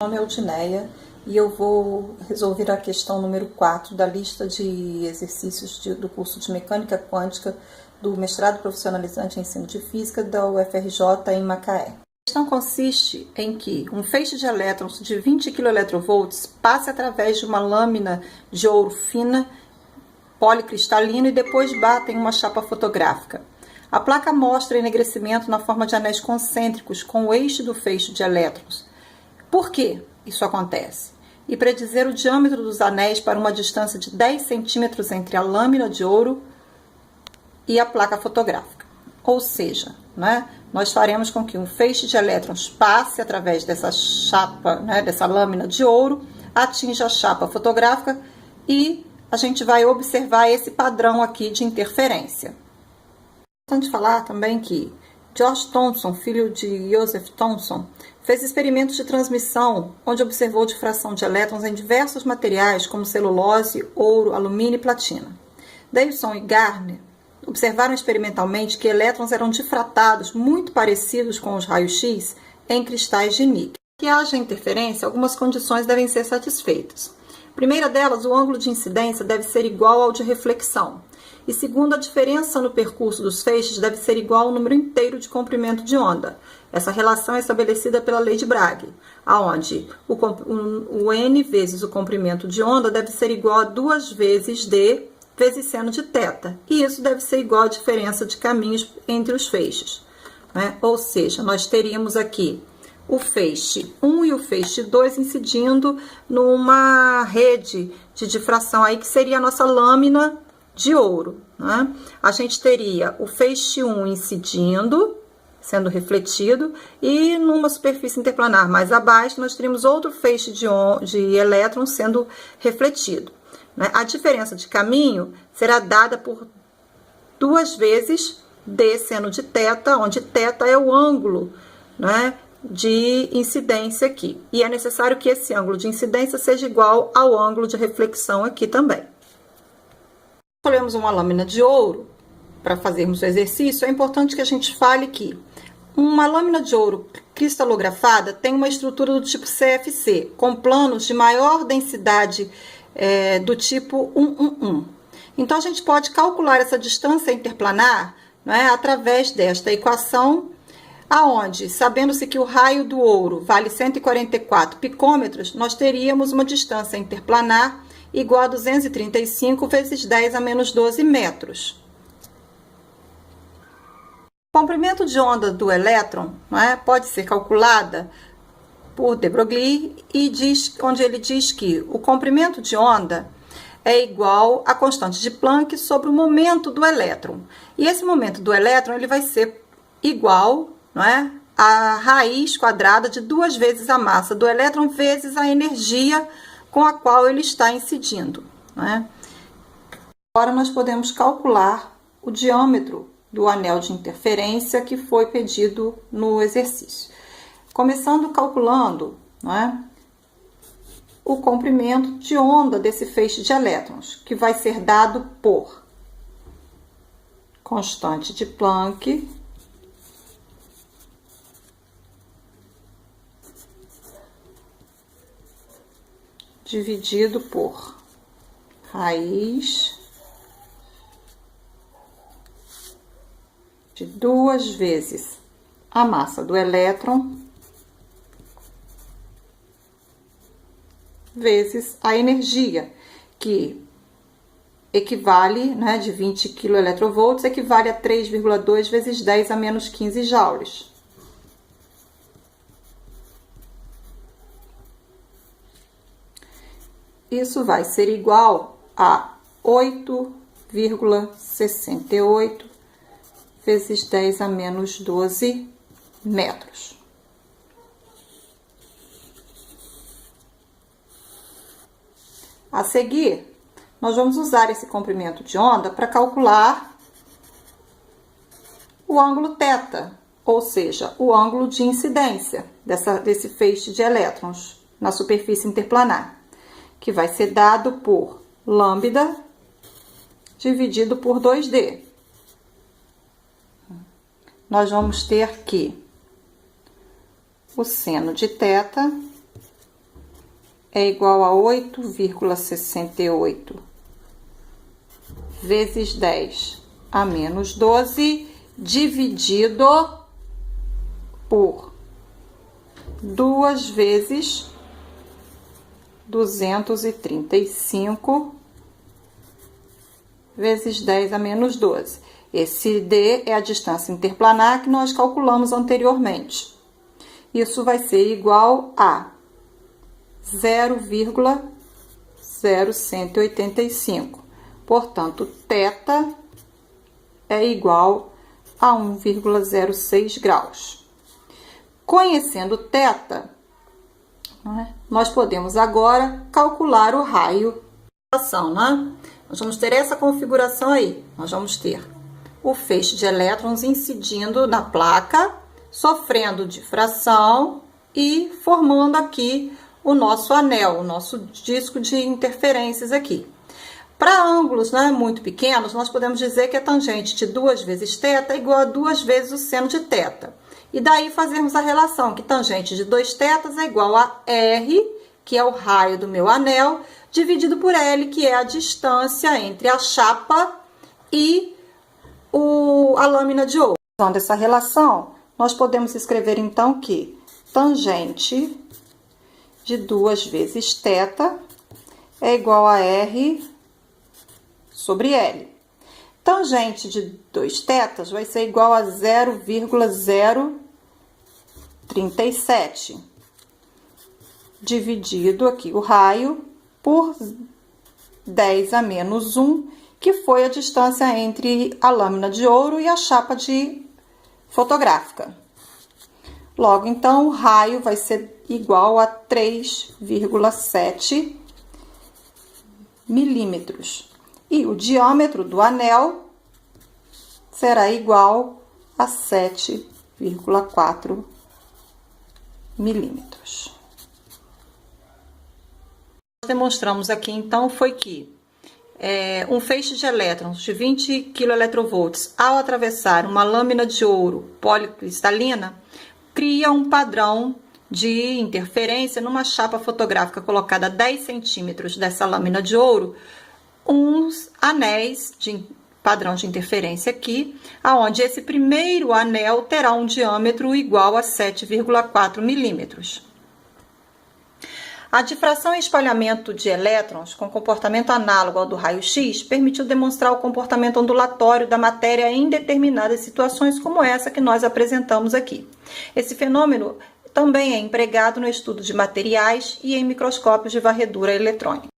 Meu nome é Aldineia e eu vou resolver a questão número 4 da lista de exercícios do curso de Mecânica Quântica do mestrado profissionalizante em ensino de física da UFRJ em Macaé. A questão consiste em que um feixe de elétrons de 20 kV passe através de uma lâmina de ouro fina, policristalino, e depois bata em uma chapa fotográfica. A placa mostra enegrecimento na forma de anéis concêntricos com o eixo do feixe de elétrons. Por que isso acontece? E predizer o diâmetro dos anéis para uma distância de 10 centímetros entre a lâmina de ouro e a placa fotográfica. Ou seja, nós faremos com que um feixe de elétrons passe através dessa chapa, dessa lâmina de ouro, atinja a chapa fotográfica e a gente vai observar esse padrão aqui de interferência. É importante falar também que George Thomson, filho de Joseph Thomson, fez experimentos de transmissão onde observou difração de elétrons em diversos materiais como celulose, ouro, alumínio e platina. Davidson e Gardner observaram experimentalmente que elétrons eram difratados muito parecidos com os raios-x em cristais de níquel. Para que haja interferência, algumas condições devem ser satisfeitas. A primeira delas, o ângulo de incidência deve ser igual ao de reflexão. E segundo, a diferença no percurso dos feixes deve ser igual ao número inteiro de comprimento de onda. Essa relação é estabelecida pela lei de Bragg, aonde o n vezes o comprimento de onda deve ser igual a 2 vezes d vezes seno de θ. E isso deve ser igual à diferença de caminhos entre os feixes. Ou seja, nós teríamos aqui o feixe 1 e o feixe 2 incidindo numa rede de difração aí que seria a nossa lâmina de ouro. A gente teria o feixe 1 incidindo, sendo refletido, e numa superfície interplanar mais abaixo nós teríamos outro feixe de elétrons sendo refletido. A diferença de caminho será dada por 2 vezes d seno de θ, onde θ é o ângulo de incidência aqui. E é necessário que esse ângulo de incidência seja igual ao ângulo de reflexão aqui também. Escolhemos uma lâmina de ouro para fazermos o exercício. É importante que a gente fale que uma lâmina de ouro cristalografada tem uma estrutura do tipo CFC, com planos de maior densidade do tipo 111. Então, a gente pode calcular essa distância interplanar através desta equação, aonde, sabendo-se que o raio do ouro vale 144 picômetros, nós teríamos uma distância interplanar igual a 235 vezes 10 a menos 12 metros. O comprimento de onda do elétron pode ser calculada por de Broglie, onde ele diz que o comprimento de onda é igual à constante de Planck sobre o momento do elétron. E esse momento do elétron ele vai ser igual a raiz quadrada de 2 vezes a massa do elétron vezes a energia com a qual ele está incidindo. Agora nós podemos calcular o diâmetro do anel de interferência que foi pedido no exercício. Começando calculando o comprimento de onda desse feixe de elétrons, que vai ser dado por constante de Planck dividido por raiz de 2 vezes a massa do elétron vezes a energia, que equivale, de 20 kV, equivale a 3,2 vezes 10 a menos 15 joules. Isso vai ser igual a 8,68 vezes 10 a menos 12 metros. A seguir, nós vamos usar esse comprimento de onda para calcular o ângulo θ, ou seja, o ângulo de incidência desse feixe de elétrons na superfície interplanar, que vai ser dado por lambda dividido por 2D. Nós vamos ter que o seno de θ é igual a 8,68 vezes 10 a menos 12 dividido por 2 vezes 235 vezes 10 a menos 12. Esse D é a distância interplanar que nós calculamos anteriormente. Isso vai ser igual a 0,0185. Portanto, θ é igual a 1,06 graus. Conhecendo θ, nós podemos agora calcular o raio da ação, né? Nós vamos ter essa configuração aí. Nós vamos ter o feixe de elétrons incidindo na placa, sofrendo difração e formando aqui o nosso anel, o nosso disco de interferências aqui. Para ângulos, né, muito pequenos, nós podemos dizer que a tangente de 2 vezes θ é igual a 2 vezes o seno de θ. E daí fazermos a relação que tangente de 2θ é igual a R, que é o raio do meu anel, dividido por L, que é a distância entre a chapa e a lâmina de ouro. Usando essa relação, nós podemos escrever então que tangente de 2 vezes θ é igual a R sobre L. Tangente de 2θ vai ser igual a 0,037 dividido aqui o raio por 10 a menos 1, que foi a distância entre a lâmina de ouro e a chapa de fotográfica. Logo, então, o raio vai ser igual a 3,7 milímetros. E o diâmetro do anel será igual a 7,4 milímetros. Demonstramos aqui então foi que um feixe de elétrons de 20 kV ao atravessar uma lâmina de ouro policristalina cria um padrão de interferência numa chapa fotográfica colocada a 10 centímetros dessa lâmina de ouro, uns anéis de padrão de interferência aqui, aonde esse primeiro anel terá um diâmetro igual a 7,4 milímetros. A difração e espalhamento de elétrons com comportamento análogo ao do raio-x permitiu demonstrar o comportamento ondulatório da matéria em determinadas situações como essa que nós apresentamos aqui. Esse fenômeno também é empregado no estudo de materiais e em microscópios de varredura eletrônica.